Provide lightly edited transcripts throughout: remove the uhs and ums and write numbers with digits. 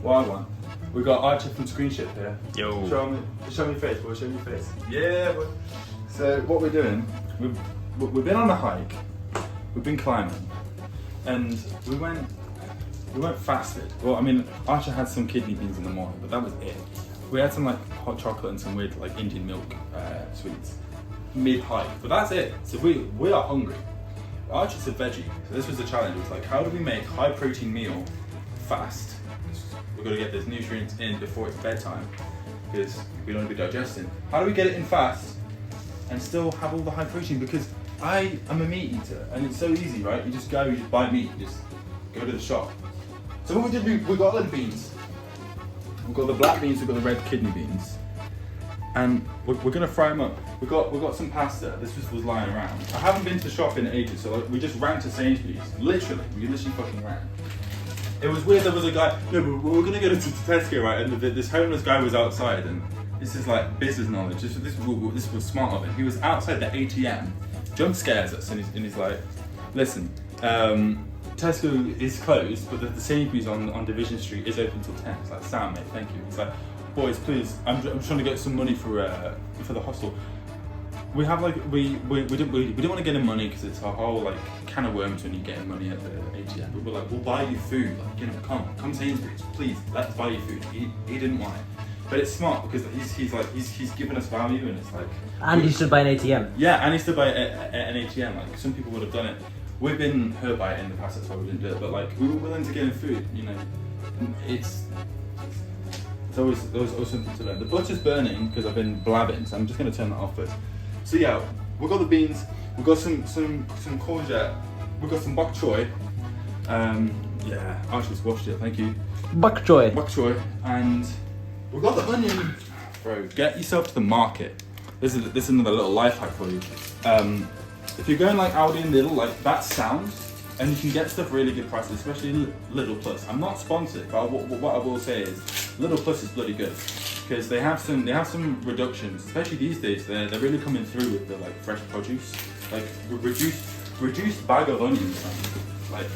what I want. We got Archer from Screenship here. Yo. Show me your face, boy. Show me your face. Yeah, boy. So what we're doing, we've been on a hike. We've been climbing, and we went fasted. Well, I mean, Archer had some kidney beans in the morning, but that was it. We had some like hot chocolate and some weird like Indian milk sweets mid-hike, but that's it. So we are hungry. Archer's a veggie, so this was the challenge. It was like, how do we make high protein meal fast? We've got to get those nutrients in before it's bedtime because we don't want to be digesting. How do we get it in fast and still have all the high protein? Because I am a meat eater and it's so easy, right? You just buy meat, you just go to the shop. So what we did, we got the beans. We've got the black beans, we've got the red kidney beans. And we're gonna fry them up. We got some pasta. This was lying around. I haven't been to the shop in ages, so we just ran to Sainsbury's. We literally fucking ran. It was weird. There was a guy. No, but we were gonna go to Tesco, right? And this homeless guy was outside, and this is like business knowledge. This was smart of him. He was outside the ATM, jump scares us, and he's like, "Listen, Tesco is closed, but the Sainsbury's on Division Street is open till 10. It's like, Sam, mate, thank you. He's like, boys, please, I'm trying to get some money for the hostel. We have like we didn't want to get him money because it's a whole like can of worms when you get money at the ATM. But we're like, we'll buy you food. Like, you know, come Sainsbury's, please. Let's buy you food. He didn't want it, but it's smart because he's giving us value, and it's like. And he stood by an ATM. Yeah, and he stood by an ATM. Like some people would have done it. We've been hurt by it in the past, that's why we didn't do it. But like, we were willing to get him food, you know. It's always something to learn. The butcher's burning because I've been blabbing, so I'm just going to turn that off first. So yeah, we've got the beans, we've got some courgette, we've got some bok choy. Yeah, I just washed it, thank you. Bok choy. Bok choy, and we've got the onion. Bro, get yourself to the market. This is another little life hack for you. If you're going like Aldi and Lidl, like that sounds, and you can get stuff really good prices, especially Lidl Plus. I'm not sponsored, but what I will say is Lidl Plus is bloody good because they have some reductions, especially these days. They're really coming through with the like fresh produce, like reduced bag of onions. Like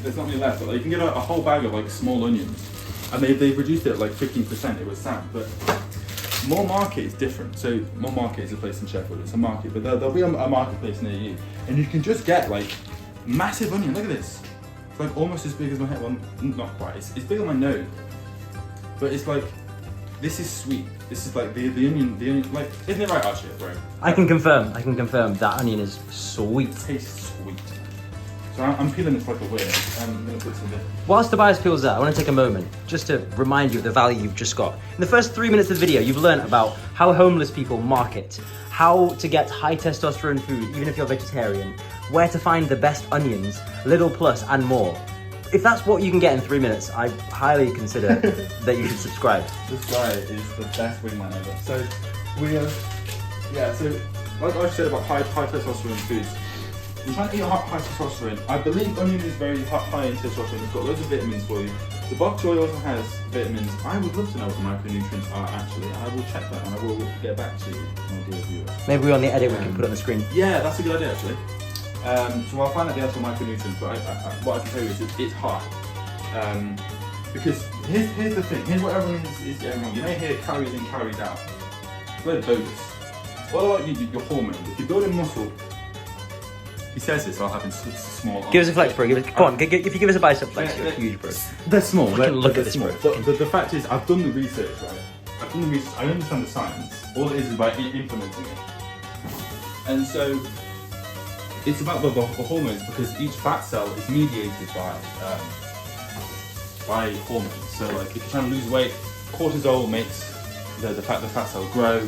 there's not many left, but like, you can get a whole bag of like small onions, and they've reduced it at like 15%. It was sad, but. More Market is different. So More Market is a place in Sheffield. It's a market, but there'll be a marketplace near you, and you can just get like massive onion. Look at this. It's like almost as big as my head. Well, not quite. It's big on my nose, but it's like this is sweet. This is like the onion. Like, isn't it right, Archie, bro? I can confirm that onion is sweet. It tastes sweet. So I'm peeling this like a weird. I'm gonna put some in. Whilst Tobias peels that, I want to take a moment just to remind you of the value you've just got. In the first 3 minutes of the video, you've learned about how homeless people market, how to get high testosterone food, even if you're vegetarian, where to find the best onions, Lidl Plus, and more. If that's what you can get in 3 minutes, I highly consider that you should subscribe. This guy is the best wingman ever. So so like I said about high testosterone foods. You're trying to eat high testosterone. I believe onion is very high in testosterone. It's got loads of vitamins for you. The bok choy also has vitamins. I would love to know what the micronutrients are actually. I will check that and I will get back to you, my dear viewer. Maybe on the edit we can put it on the screen. Yeah, that's a good idea actually. So I'll find out the actual micronutrients, but what I can tell you is it's high. Because here's the thing. Here's what everyone is getting wrong. You may hear calories in, calories out. It's very bogus. What about your hormones? If you're building muscle. He says this while having small arms. Give us a flex, bro. Come on, if you give us a bicep flex, you're huge, bro. They're small. Look at this, bro. But the fact is, I've done the research, right? I've done the research. I understand the science. All it is by implementing it. And so, it's about the hormones because each fat cell is mediated by hormones. So, like, if you're trying to lose weight, cortisol makes the fat cell grow.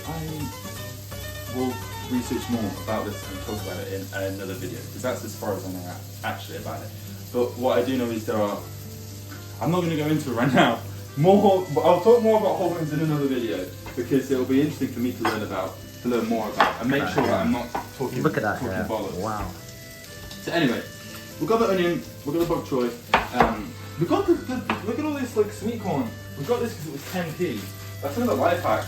I will research more about this and talk about it in another video because that's as far as I know actually about it. But what I do know is I'm not going to go into it right now. I'll talk more about hormones in another video because it will be interesting for me to learn more about and make sure that I'm not talking. Look at that, talking bollocks. Wow. So anyway, we've got the onion, we've got the bok choy, we've got look at all this like sweet corn. We've got this because it was 10p. That's another life hack.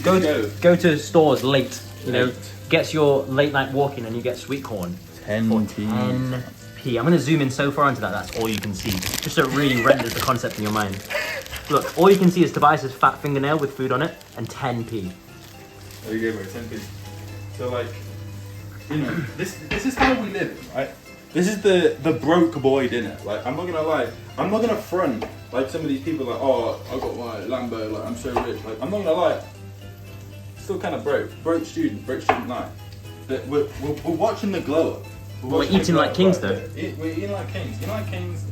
Go to stores late. You know, gets your late night walking and you get sweet corn. 10p. pea. I'm going to zoom in so far into that, that's all you can see. Just so it really renders the concept in your mind. Look, all you can see is Tobias's fat fingernail with food on it and 10p. There you go, bro, 10p. So like, you know, this is how we live, right? This is the broke boy dinner. Like, I'm not gonna lie, I'm not gonna front like some of these people like, oh, I got my Lambo, like I'm so rich. Like, I'm not gonna lie, still kind of broke student life. But we're watching the glow up. We're eating like kings though. We're eating like kings. You know, like kings.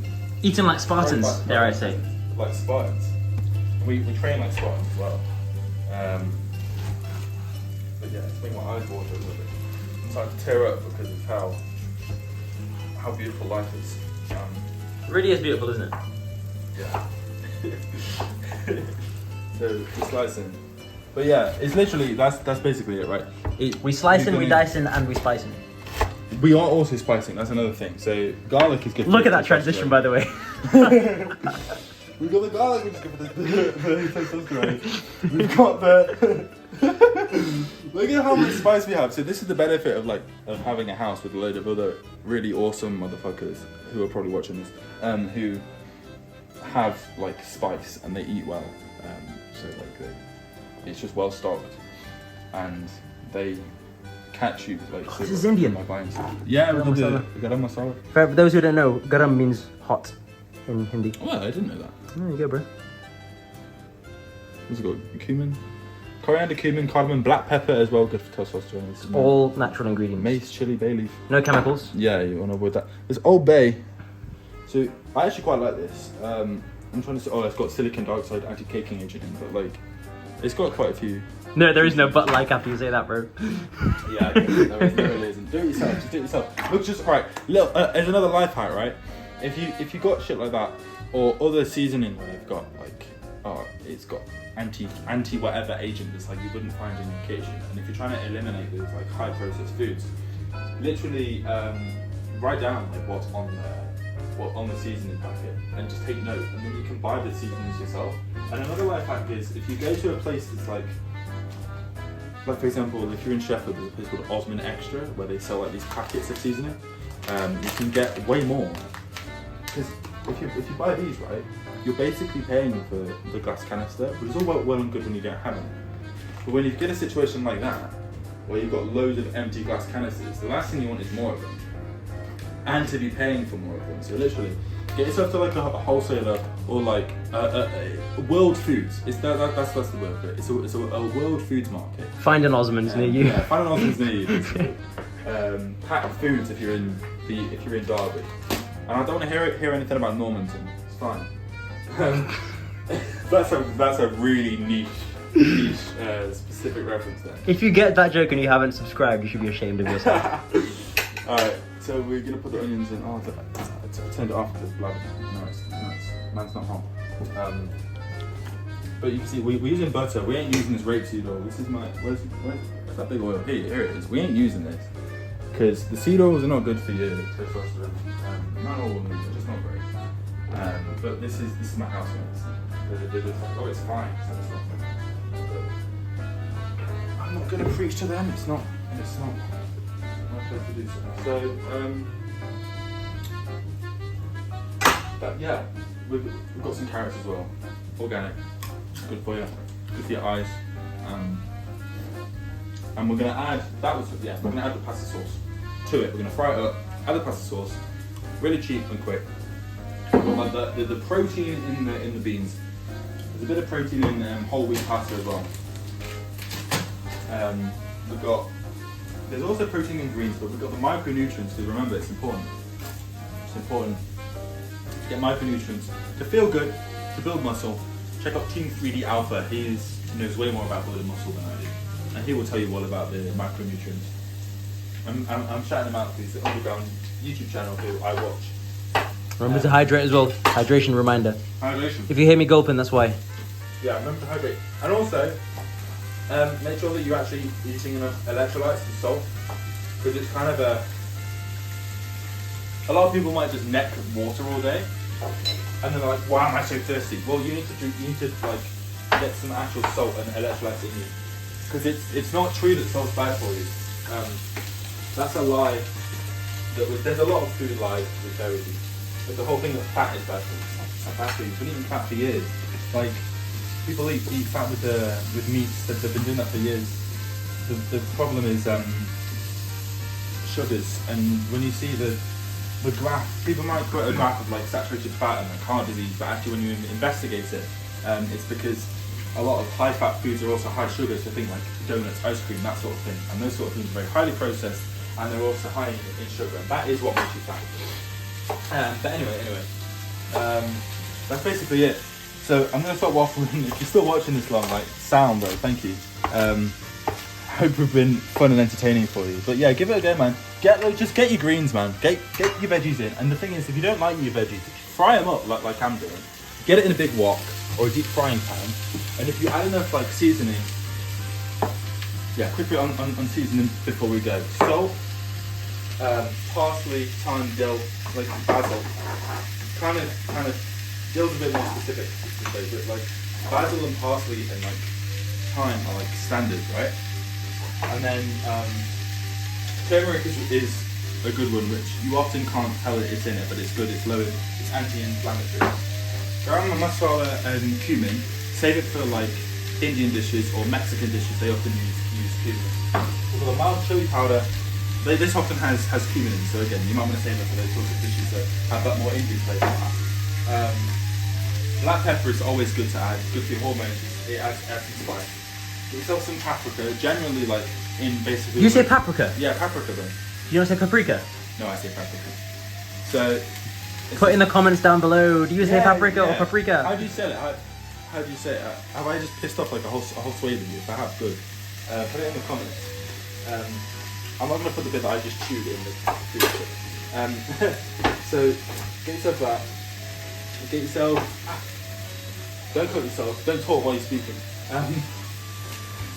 Eating like Spartans, dare I say. Like Spartans. We train like Spartans as well. But yeah, it's making my eyes water a little bit. I'm starting to tear up because of how beautiful life is. It really is beautiful, isn't it? Yeah. So just slicing. But yeah, it's literally that's basically it, right? We slicing, we dicing, and we spicing. We are also spicing. That's another thing. So garlic is good. Look at that transition, by the way. We got the garlic, which is good for the testosterone. We've got the. Look at how much spice we have. So this is the benefit of having a house with a load of other really awesome motherfuckers who are probably watching this, who have like spice and they eat well. So it's just well stocked, and they catch you like. Oh, this is Indian. By buying stuff. Yeah, we did the garam masala. For those who don't know, garam means hot in Hindi. Well, I didn't know that. There you go, bro. What's it got? Cumin, coriander, cumin, cardamom, black pepper as well. Good for testosterone. It's all natural ingredients. Mace, chili, bay leaf. No chemicals. Yeah, you want to avoid that. There's Old Bay. So I actually quite like this. I'm trying to say, it's got silicon dioxide anti-caking agent in, but like, it's got quite a few. No, there is no but like after you say that, bro. Yeah, okay. There really isn't. Do it yourself. Just do it yourself. Look, just right. Look, there's another life hack, right? If you got shit like that, or other seasoning where they've got like, it's got anti whatever agent that's like you wouldn't find in your kitchen, and if you're trying to eliminate those like high processed foods, literally write down like what's on the seasoning packet and just take note, and then you can buy the seasonings yourself. And another life hack is if you go to a place that's like for example, if you're in Sheffield, there's a place called Osman Extra where they sell like these packets of seasoning. You can get way more, because if you buy these, right, you're basically paying for the glass canister, which is all well and good when you don't have any. But when you get a situation like that, where you've got loads of empty glass canisters, the last thing you want is more of them, and to be paying for more of them. So literally, get yourself to like a wholesaler or like World Foods. That's the word for it. It's a World Foods market. Find an Osmond's near you. Yeah, find an Osmond's near you. Basically. Packed foods if you're in Derby. And I don't want to hear anything about Normanton. It's fine. That's a really niche specific reference there. If you get that joke and you haven't subscribed, you should be ashamed of yourself. Alright, so we're gonna put the onions in. Oh, I turned it off because it's blood. Nice. Man's not hot. But you can see we're using butter. We ain't using this rapeseed oil. This is where's that big oil? Here it is. We ain't using this because the seed oils are not good for your testosterone. Not all of them, they're just not great. But this is my housemates. They're just like, it's fine. So it's not fine. But I'm not gonna preach to them. It's not my place to do so. But yeah, we've got some carrots as well. Organic, good for you, good for your eyes. And we're gonna add we're gonna add the pasta sauce to it. We're gonna fry it up, add the pasta sauce, really cheap and quick. But the protein in the beans. There's a bit of protein in whole wheat pasta as well. There's also protein in greens, but we've got the micronutrients. So remember, it's important. It's important to get micronutrients to feel good, to build muscle. Check out Team 3D Alpha. He knows way more about building muscle than I do, and he will tell you all about the micronutrients. I'm shouting him out because the underground YouTube channel who I watch. Remember to hydrate as well. Hydration reminder. Hydration. If you hear me gulping, that's why. Yeah, remember to hydrate. And also, make sure that you're actually eating enough electrolytes and salt, because it's kind of a lot of people might just neck water all day, and then they're like, "Why am I so thirsty?" Well, you need to like get some actual salt and electrolytes in you, because it's not true that salt's bad for you. That's a lie there's a lot of food lies with berries. But the whole thing that fat is bad for you. It's not bad for you. You've been eating fat for years. Like, people eat fat with meats. They've been doing that for years. The problem is sugars. And when you see the graph, people might put a graph of like saturated fat and like heart disease, but actually when you investigate it, it's because a lot of high fat foods are also high sugar, so think like donuts, ice cream, that sort of thing. And those sort of things are very highly processed, and they're also high in sugar, and that is what makes you fat. But anyway, that's basically it. So I'm going to stop waffling. If you're still watching this long, like, sound, bro, thank you. Hope we've been fun and entertaining for you. But yeah, give it a go, man. Just get your greens, man. Get your veggies in. And the thing is, if you don't like your veggies, fry them up like I'm doing. Get it in a big wok or a deep frying pan. And if you add enough like seasoning, yeah, quickly on seasoning before we go. Salt, parsley, thyme, dill, like basil. Kind of dill's a bit more specific, but like basil and parsley and like thyme are like standard, right? And then turmeric is a good one, which you often can't tell it's in it, but it's good. It's low, it's anti-inflammatory. Garam masala and cumin, save it for like Indian dishes or Mexican dishes. They often use cumin. For the mild chili powder, this often has cumin in, so again, you might want to save it for those sorts of dishes that have that more Indian flavour. Black pepper is always good to add, good for your hormones. It adds some spice. Get yourself some paprika, generally like in basically... You say paprika? Yeah, paprika then. You don't say paprika? No, I say paprika. So... Put in the comments down below, do you say paprika or paprika? How do you say it? How do you say it? Have I just pissed off like a whole swathe of you? If I have, good. Put it in the comments. I'm not going to put the bit that I just chewed in the food. So, get yourself that. Get yourself... Don't cut yourself. Don't talk while you're speaking.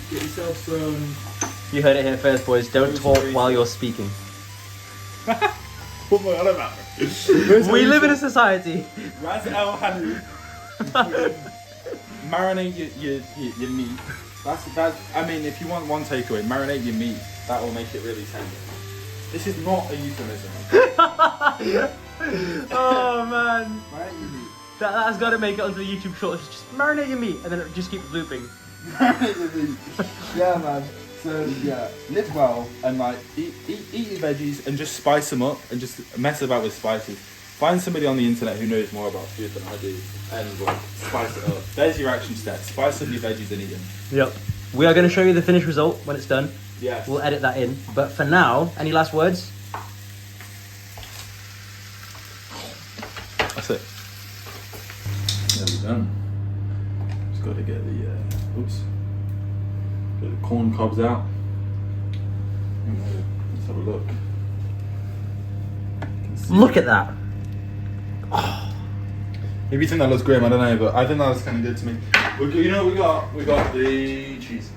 Get yourself some... You heard it here first, boys. Don't talk while you're speaking. What am I on about? We live in a society. Ras el hanout. Marinate your meat. That's. I mean, if you want one takeaway, marinate your meat. That will make it really tender. This is not a euphemism. Oh man. Marinate your meat. That has got to make it onto the YouTube shorts. Just marinate your meat, and then it just keeps looping. Marinate your meat. Yeah, man. So yeah, live well and like eat your veggies and just spice them up and just mess about with spices. Find somebody on the internet who knows more about food than I do and like spice it up. There's your action steps. Spice up your veggies and eat them. Yep. We are going to show you the finished result when it's done. Yeah. We'll edit that in. But for now, any last words? That's it. Nearly done. Just got to get the oops. Get the corn cobs out. Let's have a look. Look at that. Maybe you think that looks grim, I don't know, but I think that looks kind of good to me. You know what we got? We got the cheese.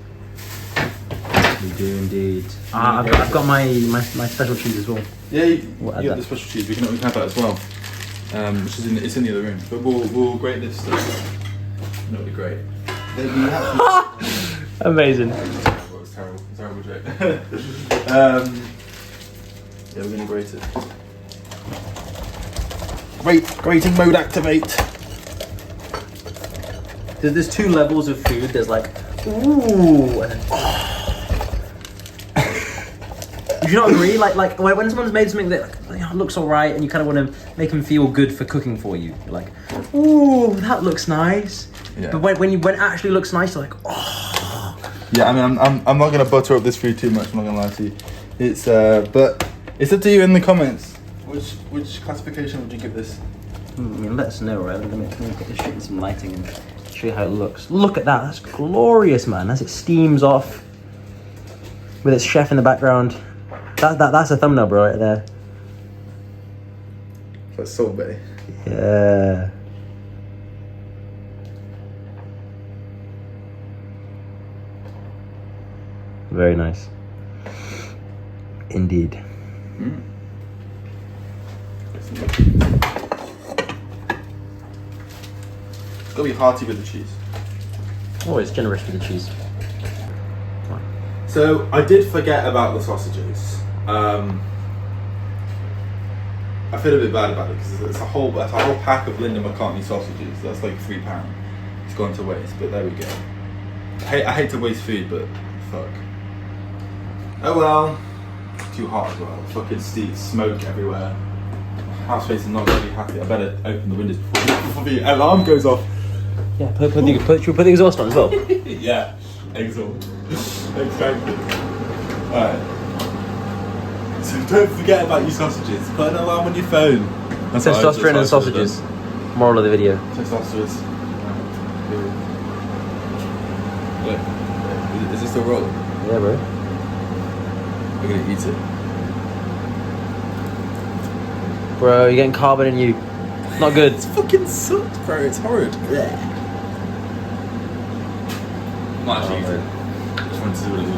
We do indeed. I've got my special cheese as well. Yeah, you have the special cheese. We can have that as well. Which is it's in the other room. But we'll grate this stuff. It'll be great. Amazing. It's terrible joke. Yeah, we're gonna grate it. Grating mode activate. There's two levels of food. There's like, ooh, and then, Do you not agree? Like when someone's made something that looks alright and you kind of want to make them feel good for cooking for you, you're like, ooh, that looks nice. Yeah. But when it actually looks nice, you're like, oh. Yeah, I mean, I'm not gonna butter up this food too much. I'm not gonna lie to you. It's but it's up to you in the comments. Which classification would you give this? I mean, let us know, right? Let me put this shit in some lighting and show you how it looks. Look at that. That's glorious, man. As it steams off with its chef in the background. That's a thumbnail, bro, right there. That's Salt Bay. Yeah. Very nice. Indeed. Mm. It's gotta be hearty with the cheese. Always generous with the cheese. So I did forget about the sausages. I feel a bit bad about it because it's a whole pack of Linda McCartney sausages. That's like £3. It's gone to waste, but there we go. I hate to waste food, but fuck. Oh well. It's too hot as well. Fucking smoke everywhere. Housemates are not going to be happy. I better open the windows before the alarm goes off. Yeah, should we put the exhaust on as well? Yeah, exhaust. Exactly. Alright. So don't forget about your sausages. Put an alarm on your phone. Testosterone and sausages. Moral of the video. Testosterone. Look, is it still rolling? Yeah, bro. We're gonna eat it. Bro, you're getting carbon in you. Not good. It's fucking sucks, bro. It's horrid. Yeah. Might actually eat it. Just wanted to see what it was.